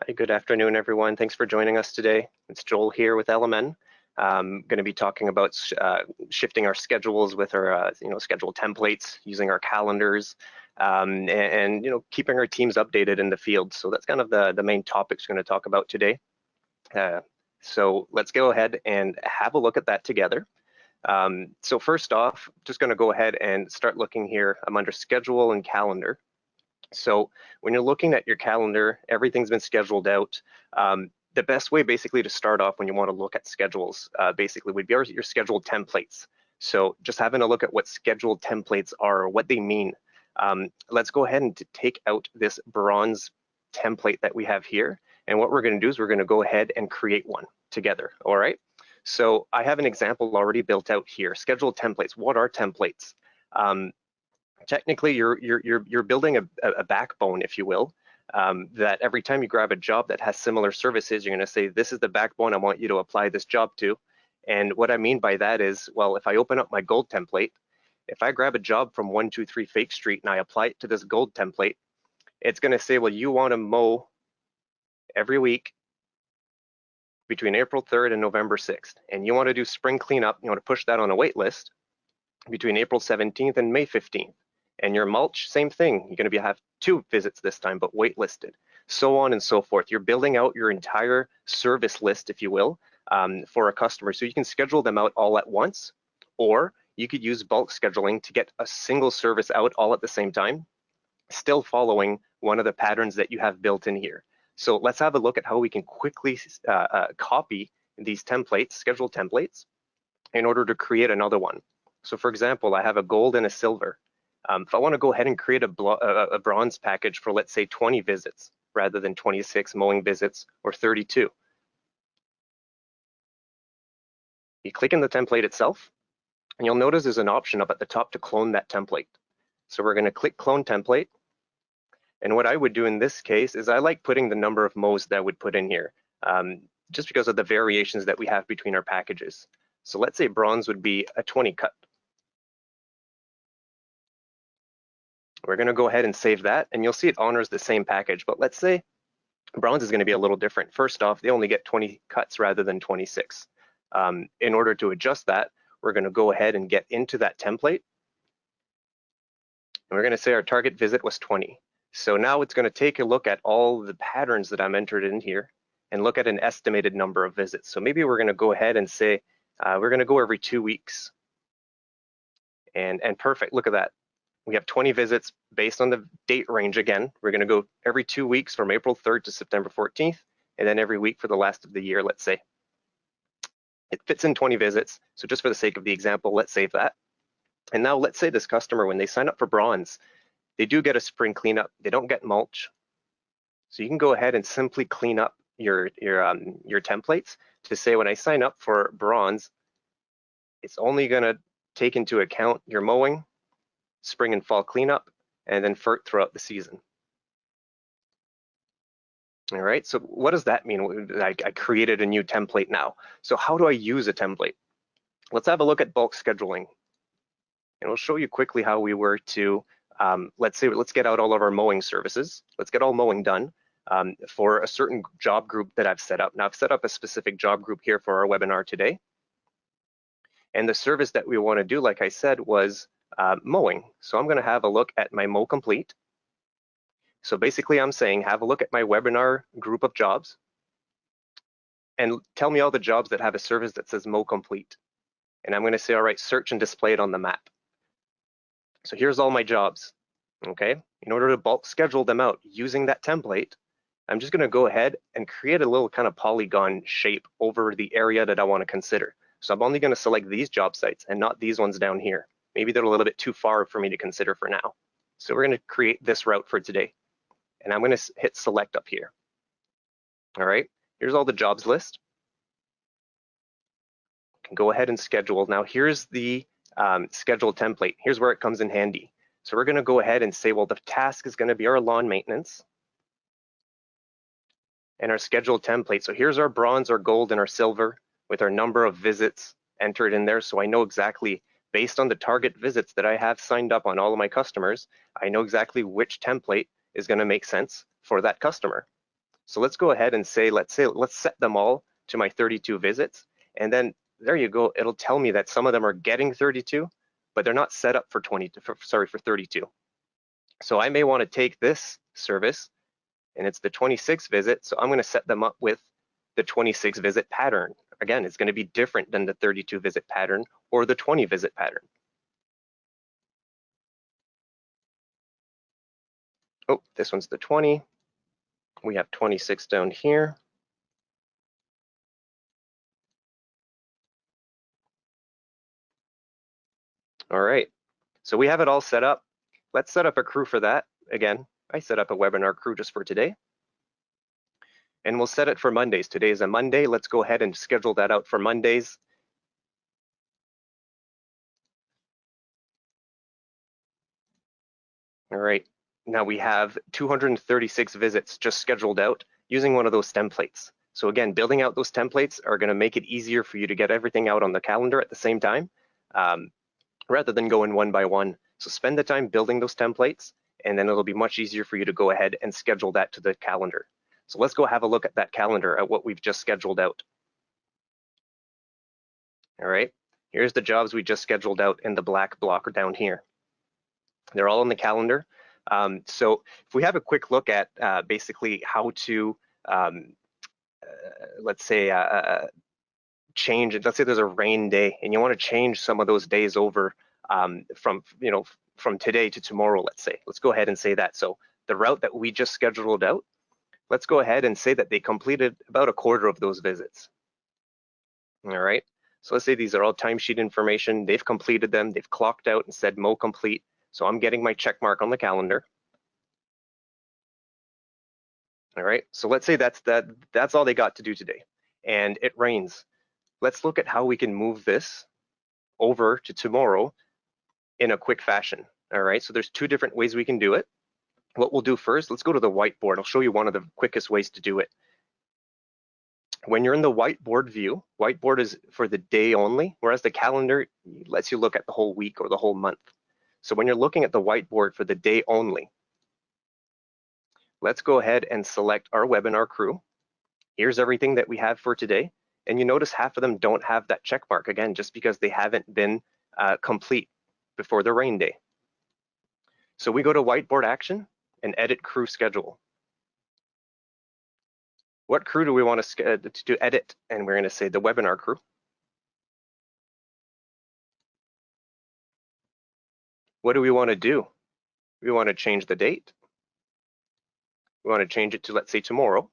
Hey, good afternoon, everyone. Thanks for joining us today. It's Joel here with LMN. Going to be talking about shifting our schedules with our schedule templates, using our calendars, and keeping our teams updated in the field. So that's kind of the main topics we're going to talk about today. So let's go ahead and have a look at that together. So first off, just going to go ahead and start looking here. I'm under schedule and calendar. So when you're looking at your calendar, everything's been scheduled out. The best way basically to start off when you want to look at schedules basically would be your scheduled templates. So just having a look at what scheduled templates are or what they mean. Let's go ahead and take out this bronze template that we have here. And what we're going to do is we're going to go ahead and create one together. All right. So I have an example already built out here. Scheduled templates. What are templates? Technically, you're building a backbone, if you will, that every time you grab a job that has similar services, you're going to say, this is the backbone I want you to apply this job to. And what I mean by that is, well, if I open up my gold template, if I grab a job from 123 Fake Street and I apply it to this gold template, it's going to say, well, you want to mow every week between April 3rd and November 6th. And you want to do spring cleanup, you want to push that on a wait list between April 17th and May 15th. And your mulch, same thing. You're going to have 2 visits this time, but waitlisted, so on and so forth. You're building out your entire service list, if you will, for a customer. So you can schedule them out all at once, or you could use bulk scheduling to get a single service out all at the same time, still following one of the patterns that you have built in here. So let's have a look at how we can quickly copy these templates, scheduled templates, in order to create another one. So for example, I have a gold and a silver. If I want to go ahead and create a bronze package for, let's say, 20 visits rather than 26 mowing visits or 32, you click in the template itself, and you'll notice there's an option up at the top to clone that template. So we're going to click Clone Template. And what I would do in this case is I like putting the number of mows that I would put in here, just because of the variations that we have between our packages. So let's say bronze would be a 20 cut. We're going to go ahead and save that, and you'll see it honors the same package. But let's say bronze is going to be a little different. First off, they only get 20 cuts rather than 26. In order to adjust that, we're going to go ahead and get into that template. And we're going to say our target visit was 20. So now it's going to take a look at all the patterns that I'm entered in here and look at an estimated number of visits. So maybe we're going to go ahead and say we're going to go every 2 weeks. And perfect, look at that. We have 20 visits based on the date range again. We're going to go every 2 weeks from April 3rd to September 14th, and then every week for the last of the year, let's say. It fits in 20 visits, so just for the sake of the example, let's save that. And now let's say this customer, when they sign up for bronze, they do get a spring cleanup. They don't get mulch. So you can go ahead and simply clean up your templates to say, when I sign up for bronze, it's only going to take into account your mowing, spring and fall cleanup, and then FERT throughout the season. All right, so what does that mean? I created a new template now. So how do I use a template? Let's have a look at bulk scheduling. And we'll show you quickly how we were to, let's get out all of our mowing services. Let's get all mowing done for a certain job group that I've set up. Now I've set up a specific job group here for our webinar today. And the service that we want to do, like I said, was mowing. So I'm going to have a look at my mow complete. So basically I'm saying, have a look at my webinar group of jobs and tell me all the jobs that have a service that says mow complete. And I'm going to say, all right, search and display it on the map. So here's all my jobs. Okay, in order to bulk schedule them out using that template, I'm just going to go ahead and create a little kind of polygon shape over the area that I want to consider. So I'm only going to select these job sites and not these ones down here. Maybe they're a little bit too far for me to consider for now. So we're going to create this route for today. And I'm going to hit select up here. All right, here's all the jobs list. You can go ahead and schedule. Now here's the schedule template. Here's where it comes in handy. So we're going to go ahead and say, well, the task is going to be our lawn maintenance and our scheduled template. So here's our bronze, our gold, and our silver with our number of visits entered in there. So I know exactly, based on the target visits that I have signed up on all of my customers, I know exactly which template is going to make sense for that customer. So let's go ahead and say, let's set them all to my 32 visits. And then there you go. It'll tell me that some of them are getting 32, but they're not set up for 32. So I may want to take this service, and it's the 26 visit. So I'm going to set them up with the 26 visit pattern. Again, it's going to be different than the 32 visit pattern or the 20 visit pattern. Oh, this one's the 20. We have 26 down here. All right, so we have it all set up. Let's set up a crew for that. Again, I set up a webinar crew just for today. And we'll set it for Mondays. Today is a Monday. Let's go ahead and schedule that out for Mondays. All right, now we have 236 visits just scheduled out using one of those templates. So again, building out those templates are gonna make it easier for you to get everything out on the calendar at the same time, rather than going one by one. So spend the time building those templates, and then it'll be much easier for you to go ahead and schedule that to the calendar. So let's go have a look at that calendar at what we've just scheduled out. All right, here's the jobs we just scheduled out in the black block down here. They're all in the calendar. So if we have a quick look at basically how to, let's say, change it. Let's say there's a rain day and you want to change some of those days over from today to tomorrow, let's say. Let's go ahead and say that. So the route that we just scheduled out, let's go ahead and say that they completed about a quarter of those visits. All right. So let's say these are all timesheet information. They've completed them. They've clocked out and said Mo complete. So I'm getting my check mark on the calendar. All right, so let's say that's all they got to do today, and it rains. Let's look at how we can move this over to tomorrow in a quick fashion. All right, so there's two different ways we can do it. What we'll do first, let's go to the whiteboard. I'll show you one of the quickest ways to do it. When you're in the whiteboard view, whiteboard is for the day only, whereas the calendar lets you look at the whole week or the whole month. So when you're looking at the whiteboard for the day only, let's go ahead and select our webinar crew. Here's everything that we have for today. And you notice half of them don't have that check mark, again, just because they haven't been complete before the rain day. So we go to whiteboard action and edit crew schedule. What crew do we want to edit? And we're going to say the webinar crew. What do we want to do? We want to change the date. We want to change it to, let's say, tomorrow.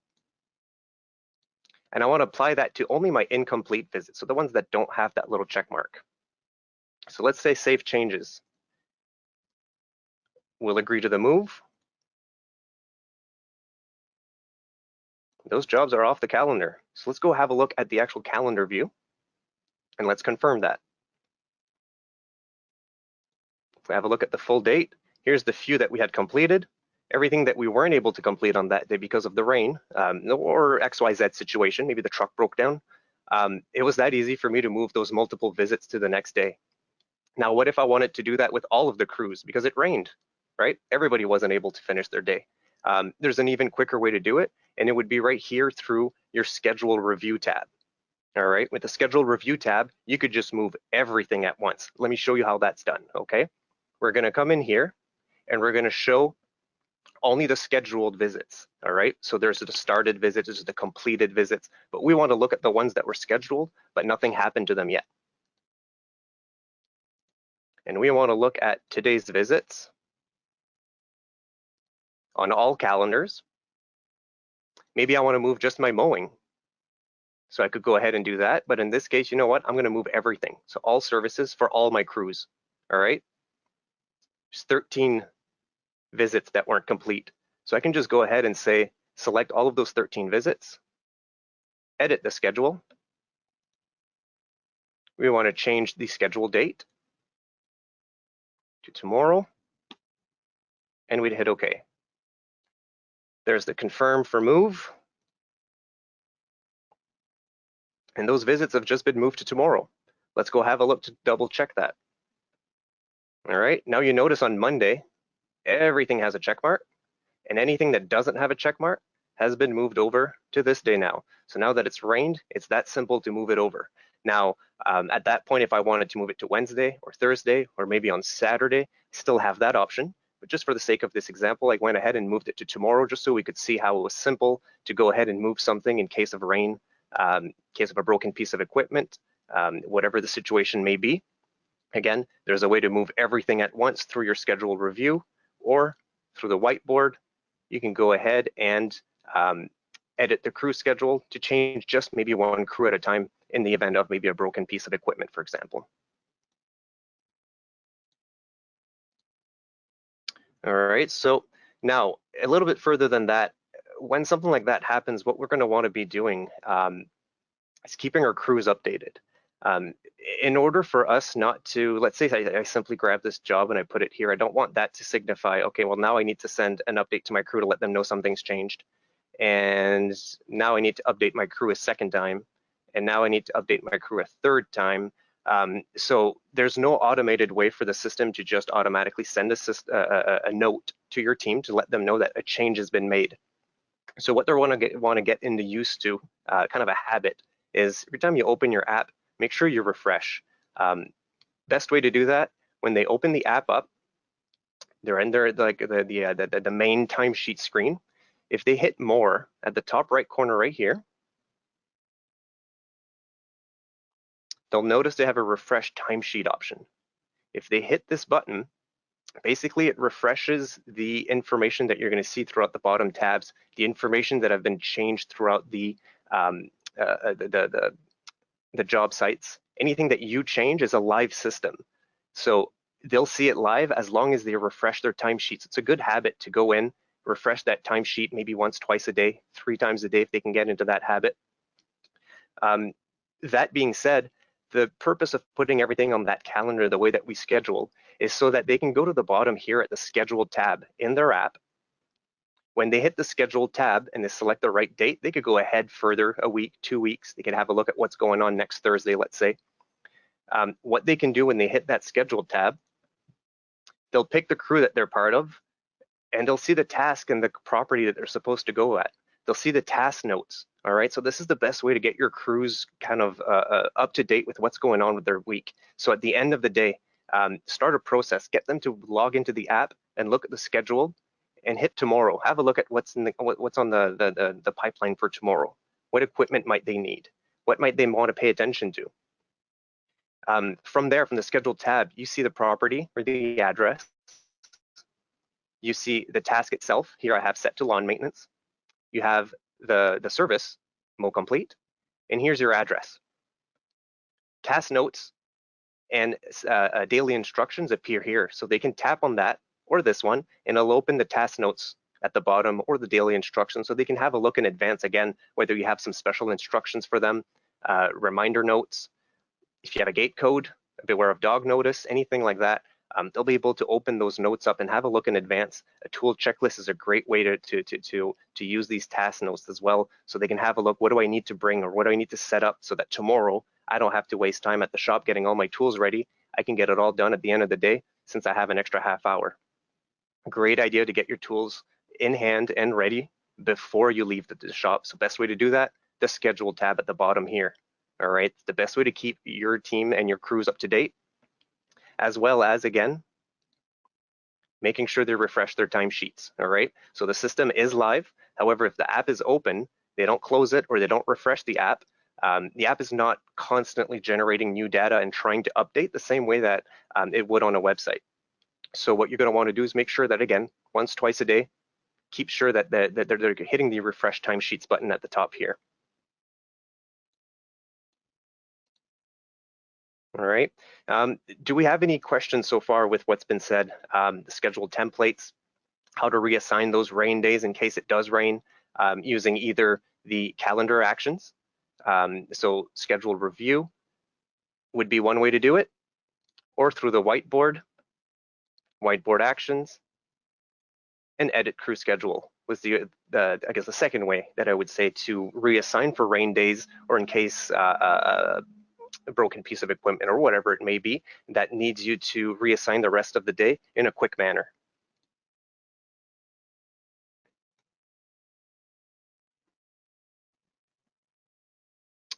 And I want to apply that to only my incomplete visits, so the ones that don't have that little check mark. So let's say save changes. We'll agree to the move. Those jobs are off the calendar. So let's go have a look at the actual calendar view, and let's confirm that. If we have a look at the full date, here's the few that we had completed. Everything that we weren't able to complete on that day because of the rain or XYZ situation, maybe the truck broke down, it was that easy for me to move those multiple visits to the next day. Now, what if I wanted to do that with all of the crews because it rained, right? Everybody wasn't able to finish their day. There's an even quicker way to do it, and it would be right here through your schedule review tab. All right, with the schedule review tab, you could just move everything at once. Let me show you how that's done, okay? We're gonna come in here and we're gonna show only the scheduled visits, all right? So there's the started visits, there's the completed visits, but we wanna look at the ones that were scheduled, but nothing happened to them yet. And we wanna look at today's visits on all calendars. Maybe I wanna move just my mowing. So I could go ahead and do that, but in this case, you know what? I'm gonna move everything. So all services for all my crews, all right? There's 13 visits that weren't complete. So I can just go ahead and say, select all of those 13 visits, edit the schedule. We want to change the schedule date to tomorrow, and we'd hit OK. There's the confirm for move. And those visits have just been moved to tomorrow. Let's go have a look to double check that. All right, now you notice on Monday, everything has a check mark, and anything that doesn't have a check mark, has been moved over to this day now. So now that it's rained, it's that simple to move it over. Now, at that point, if I wanted to move it to Wednesday or Thursday, or maybe on Saturday, still have that option. But just for the sake of this example, I went ahead and moved it to tomorrow just so we could see how it was simple to go ahead and move something in case of rain, in case of a broken piece of equipment, whatever the situation may be. Again, there's a way to move everything at once through your scheduled review or through the whiteboard. You can go ahead and edit the crew schedule to change just maybe one crew at a time in the event of maybe a broken piece of equipment, for example. All right, so now a little bit further than that, when something like that happens, what we're going to want to be doing is keeping our crews updated. In order for us not to, let's say I simply grab this job and I put it here, I don't want that to signify, okay, well now I need to send an update to my crew to let them know something's changed. And now I need to update my crew a second time. And now I need to update my crew a third time. So there's no automated way for the system to just automatically send a note to your team to let them know that a change has been made. So what they want to get into used to, kind of a habit, is every time you open your app, make sure you refresh. Best way to do that, when they open the app up, they're in their the main timesheet screen. If they hit more at the top right corner right here, they'll notice they have a refresh timesheet option. If they hit this button, basically it refreshes the information that you're going to see throughout the bottom tabs, the information that have been changed throughout the job sites. Anything that you change is a live system. So they'll see it live as long as they refresh their timesheets. It's a good habit to go in, refresh that timesheet maybe once, twice a day, 3 times a day if they can get into that habit. That being said, the purpose of putting everything on that calendar the way that we schedule is so that they can go to the bottom here at the scheduled tab in their app. When they hit the scheduled tab and they select the right date, they could go ahead further a week, 2 weeks. They can have a look at what's going on next Thursday, let's say. What they can do when they hit that scheduled tab, they'll pick the crew that they're part of, and they'll see the task and the property that they're supposed to go at. They'll see the task notes. All right, so this is the best way to get your crews kind of up to date with what's going on with their week. So at the end of the day, start a process, get them to log into the app and look at the schedule and hit tomorrow. Have a look at what's on the pipeline for tomorrow. What equipment might they need? What might they want to pay attention to? From there, from the scheduled tab, you see the property or the address. You see the task itself. Here I have set to lawn maintenance. You have the service, mow complete, and here's your address. Task notes and daily instructions appear here, so they can tap on that or this one, and it'll open the task notes at the bottom or the daily instructions, so they can have a look in advance again, whether you have some special instructions for them, reminder notes. If you have a gate code, beware of dog notice, anything like that, they'll be able to open those notes up and have a look in advance. A tool checklist is a great way to use these task notes as well, so they can have a look, what do I need to bring or what do I need to set up so that tomorrow I don't have to waste time at the shop getting all my tools ready. I can get it all done at the end of the day since I have an extra half hour. Great idea to get your tools in hand and ready before you leave the shop. So best way to do that, the schedule tab at the bottom here. All right, the best way to keep your team and your crews up to date, as well as, again, making sure they refresh their timesheets. All right, so the system is live. However, if the app is open, they don't close it or they don't refresh the app is not constantly generating new data and trying to update the same way that it would on a website. So what you're going to want to do is make sure that, again, once, twice a day, keep sure that they're hitting the refresh timesheets button at the top here. All right. Do we have any questions so far with what's been said? The scheduled templates, how to reassign those rain days in case it does rain, using either the calendar actions. So scheduled review would be one way to do it, or through the whiteboard actions, and edit crew schedule was I guess the second way that I would say to reassign for rain days, or in case a broken piece of equipment or whatever it may be that needs you to reassign the rest of the day in a quick manner.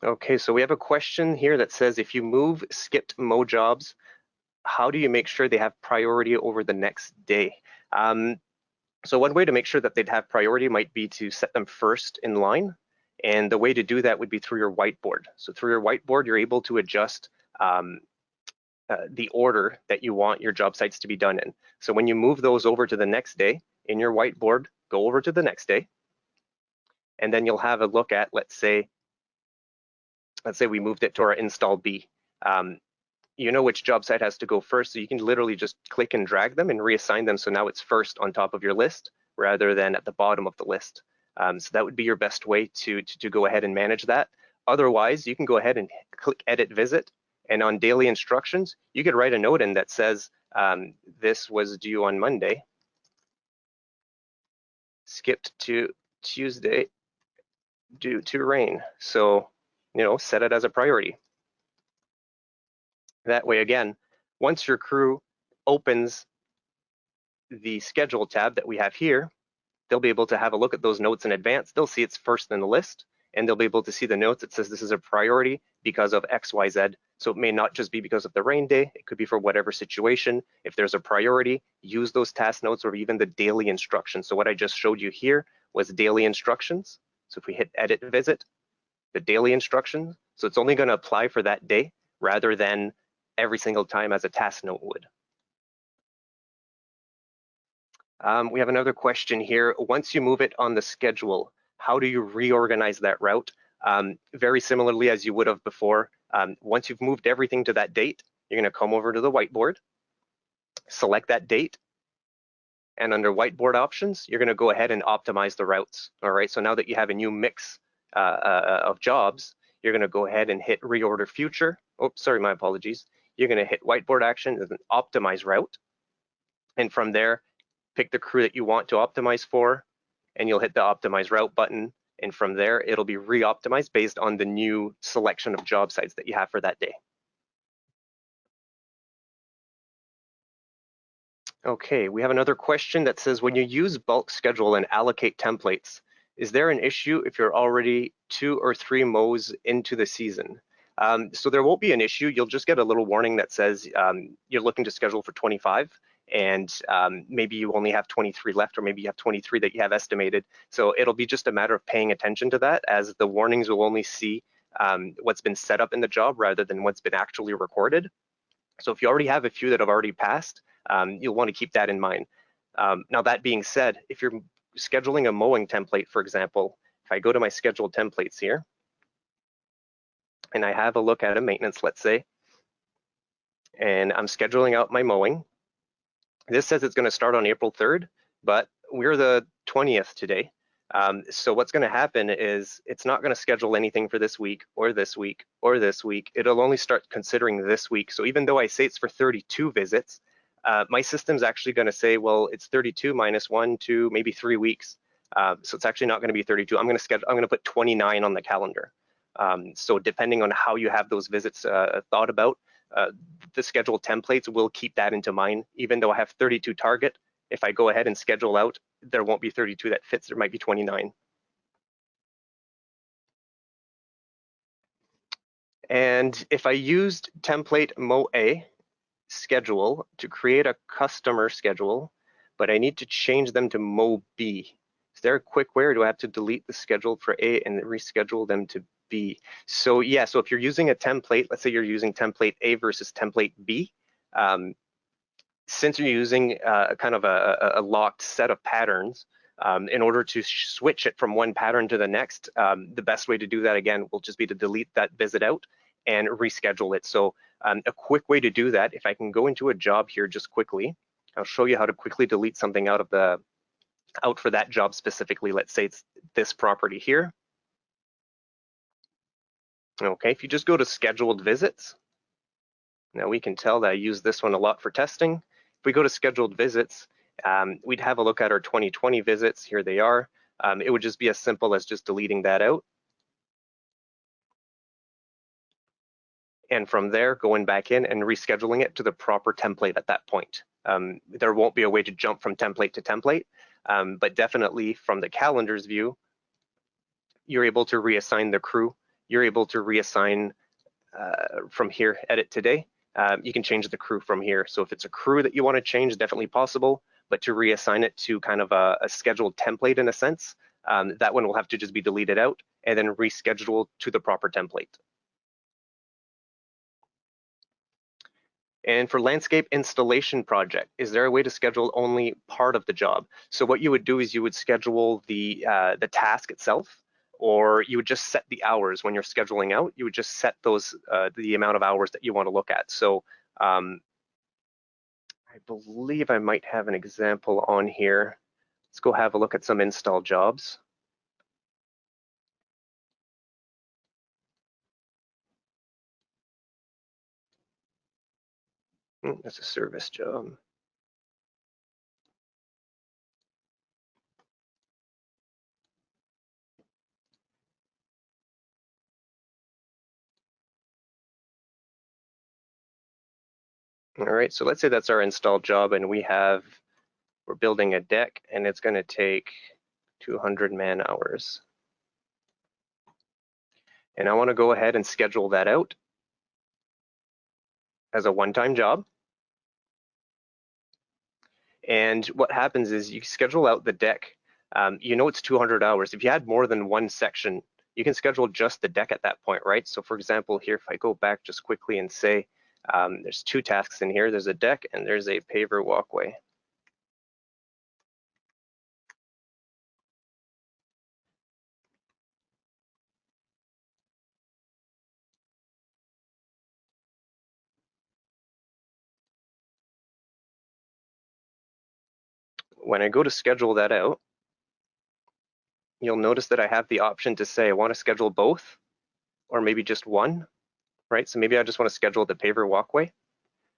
Okay, so we have a question here that says, if you move skipped Mo jobs, how do you make sure they have priority over the next day? So one way to make sure that they'd have priority might be to set them first in line. And the way to do that would be through your whiteboard. So through your whiteboard, you're able to adjust the order that you want your job sites to be done in. So when you move those over to the next day in your whiteboard, go over to the next day, and then you'll have a look at, let's say we moved it to our install B. You know which job site has to go first, so you can literally just click and drag them and reassign them, so now it's first on top of your list rather than at the bottom of the list. So that would be your best way to go ahead and manage that. Otherwise, you can go ahead and click Edit Visit, and on daily instructions, you could write a note in that says, this was due on Monday, skipped to Tuesday due to rain. So, set it as a priority. That way, again, once your crew opens the schedule tab that we have here, they'll be able to have a look at those notes in advance. They'll see it's first in the list, and they'll be able to see the notes that says this is a priority because of X, Y, Z. So it may not just be because of the rain day, it could be for whatever situation. If there's a priority, use those task notes or even the daily instructions. So what I just showed you here was daily instructions. So if we hit Edit Visit, the daily instructions, so it's only going to apply for that day rather than every single time as a task note would. We have another question here. Once you move it on the schedule, how do you reorganize that route? Very similarly as you would have before. Once you've moved everything to that date, you're going to come over to the whiteboard, select that date, and under whiteboard options, you're going to go ahead and optimize the routes. All right, so now that you have a new mix of jobs, you're going to go ahead and hit Reorder Future. Oh, sorry, my apologies. You're going to hit Whiteboard Action and then Optimize Route. And from there, pick the crew that you want to optimize for, and you'll hit the Optimize Route button. And from there, it'll be re-optimized based on the new selection of job sites that you have for that day. Okay, we have another question that says, when you use bulk schedule and allocate templates, is there an issue if you're already 2 or 3 mows into the season? So there won't be an issue. You'll just get a little warning that says you're looking to schedule for 25, and maybe you only have 23 left, or maybe you have 23 that you have estimated. So it'll be just a matter of paying attention to that, as the warnings will only see what's been set up in the job rather than what's been actually recorded. So if you already have a few that have already passed, you'll want to keep that in mind. Now, that being said, if you're scheduling a mowing template, for example, if I go to my scheduled templates here, and I have a look at a maintenance, let's say, and I'm scheduling out my mowing. This says it's going to start on April 3rd, but we're the 20th today. So what's going to happen is it's not going to schedule anything for this week or this week or this week. It'll only start considering this week. So even though I say it's for 32 visits, my system's actually going to say, well, it's 32 minus 1, 2, maybe 3 weeks. So it's actually not going to be 32. I'm going to put 29 on the calendar. So depending on how you have those visits thought about, the scheduled templates will keep that into mind. Even though I have 32 target, if I go ahead and schedule out, there won't be 32 that fits, there might be 29. And if I used template MoA schedule to create a customer schedule, but I need to change them to MoB, is there a quick way, or do I have to delete the schedule for A and reschedule them to B? So yeah, so if you're using a template, let's say you're using template A versus template B, since you're using kind of a locked set of patterns, in order to switch it from one pattern to the next, the best way to do that, again, will just be to delete that visit out and reschedule it. So a quick way to do that, if I can go into a job here just quickly, I'll show you how to quickly delete something out for that job specifically. Let's say it's this property here. Okay, if you just go to scheduled visits, now we can tell that I use this one a lot for testing. If we go to scheduled visits, we'd have a look at our 2020 visits. Here they are. It would just be as simple as just deleting that out. And from there, going back in and rescheduling it to the proper template at that point. There won't be a way to jump from template to template, but definitely from the calendar's view, you're able to reassign the crew you're able to reassign from here, edit today. You can change the crew from here. So if it's a crew that you want to change, definitely possible, but to reassign it to kind of a scheduled template in a sense, that one will have to just be deleted out and then rescheduled to the proper template. And for landscape installation project, is there a way to schedule only part of the job? So what you would do is you would schedule the task itself, or you would just set the hours when you're scheduling out. You would just set those the amount of hours that you want to look at. So I believe I might have an example on here. Let's go have a look at some install jobs. That's a service job. All right, so let's say that's our install job and we're building a deck and it's going to take 200 man hours. And I want to go ahead and schedule that out as a one-time job. And what happens is you schedule out the deck. You know it's 200 hours. If you had more than one section, you can schedule just the deck at that point, right? So for example, here, if I go back just quickly and say, there's two tasks in here. There's a deck and there's a paver walkway. When I go to schedule that out, you'll notice that I have the option to say I want to schedule both or maybe just one, right? So maybe I just want to schedule the paver walkway.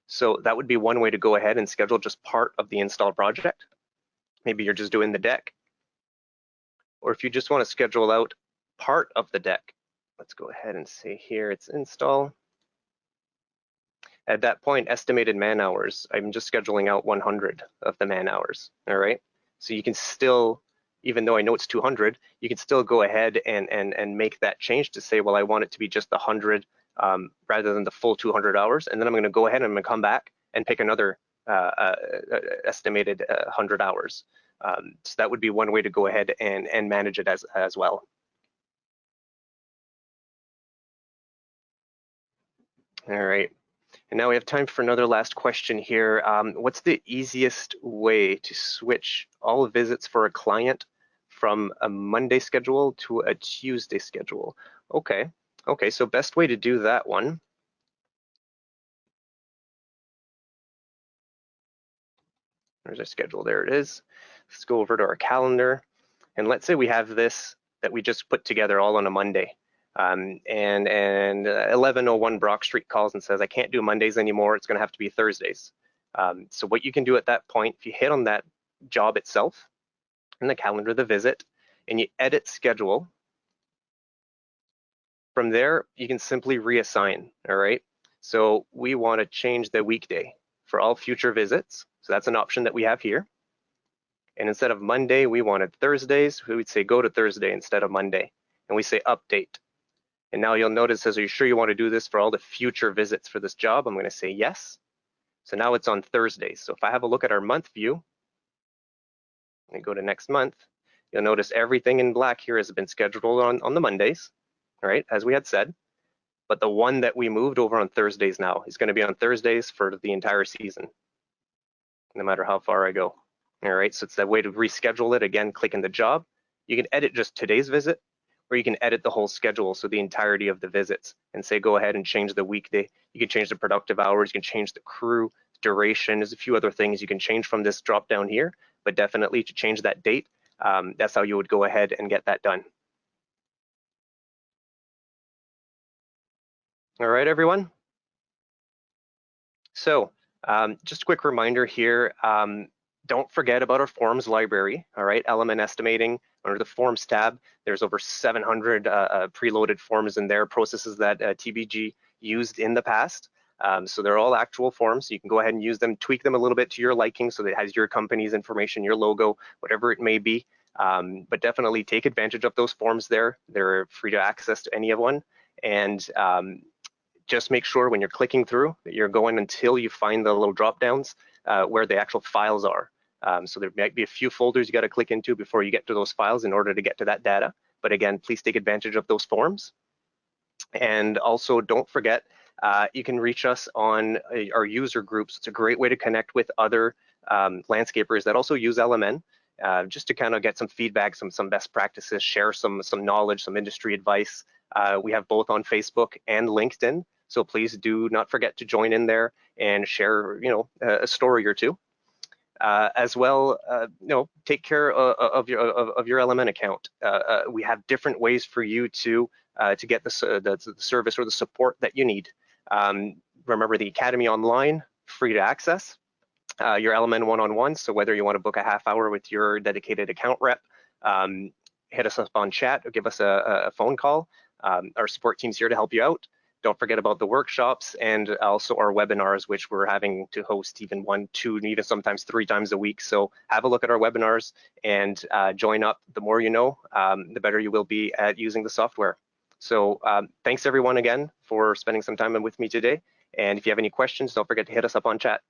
So that would be one way to go ahead and schedule just part of the install project. Maybe you're just doing the deck. Or if you just want to schedule out part of the deck, let's go ahead and say here it's install. At that point, estimated man hours, I'm just scheduling out 100 of the man hours, all right? So you can still, even though I know it's 200, you can still go ahead and make that change to say, well, I want it to be just the 100 rather than the full 200 hours. And then I'm gonna go ahead and I'm gonna come back and pick another estimated 100 hours. So that would be one way to go ahead and manage it as well. All right. And now we have time for another last question here. What's the easiest way to switch all visits for a client from a Monday schedule to a Tuesday schedule? Okay, so best way to do that one. There's our schedule, there it is. Let's go over to our calendar. And let's say we have this that we just put together all on a Monday. And 1101 Brock Street calls and says, I can't do Mondays anymore. It's going to have to be Thursdays. So what you can do at that point, if you hit on that job itself in the calendar, the visit, and you edit schedule, from there, you can simply reassign, all right? So we want to change the weekday for all future visits. So that's an option that we have here. And instead of Monday, we wanted Thursdays. We would say go to Thursday instead of Monday. And we say update. And now you'll notice it says, are you sure you want to do this for all the future visits for this job? I'm going to say yes. So now it's on Thursdays. So if I have a look at our month view and go to next month, you'll notice everything in black here has been scheduled on the Mondays, right, as we had said. But the one that we moved over on Thursdays now is going to be on Thursdays for the entire season, no matter how far I go. All right, so it's that way to reschedule it. Again, click in the job. You can edit just today's visit, or you can edit the whole schedule, so the entirety of the visits, and say go ahead and change the weekday. You can change the productive hours, you can change the crew, duration. There's a few other things you can change from this drop down here, but definitely to change that date, that's how you would go ahead and get that done. All right, everyone. So just a quick reminder here, don't forget about our forms library, all right? LMN estimating, under the forms tab, there's over 700 preloaded forms in there, processes that TBG used in the past. So they're all actual forms. So you can go ahead and use them, tweak them a little bit to your liking so that it has your company's information, your logo, whatever it may be. But definitely take advantage of those forms there. They're free to access to any of one. And just make sure when you're clicking through that you're going until you find the little drop downs where the actual files are. So there might be a few folders you got to click into before you get to those files in order to get to that data. But again, please take advantage of those forms. And also don't forget, you can reach us on our user groups. It's a great way to connect with other landscapers that also use LMN, just to kind of get some feedback, some best practices, share some knowledge, some industry advice. We have both on Facebook and LinkedIn, so please do not forget to join in there and share, a story or two. As well, take care of your LMN account. We have different ways for you to get the service or the support that you need. Remember the Academy Online, free to access. Your LMN one-on-one, so whether you want to book a half hour with your dedicated account rep, hit us up on chat or give us a phone call. Our support team's here to help you out. Don't forget about the workshops and also our webinars, which we're having to host even 1, 2, and even sometimes 3 times a week. So have a look at our webinars and join up. The more you know, the better you will be at using the software. So thanks everyone again for spending some time with me today. And if you have any questions, don't forget to hit us up on chat.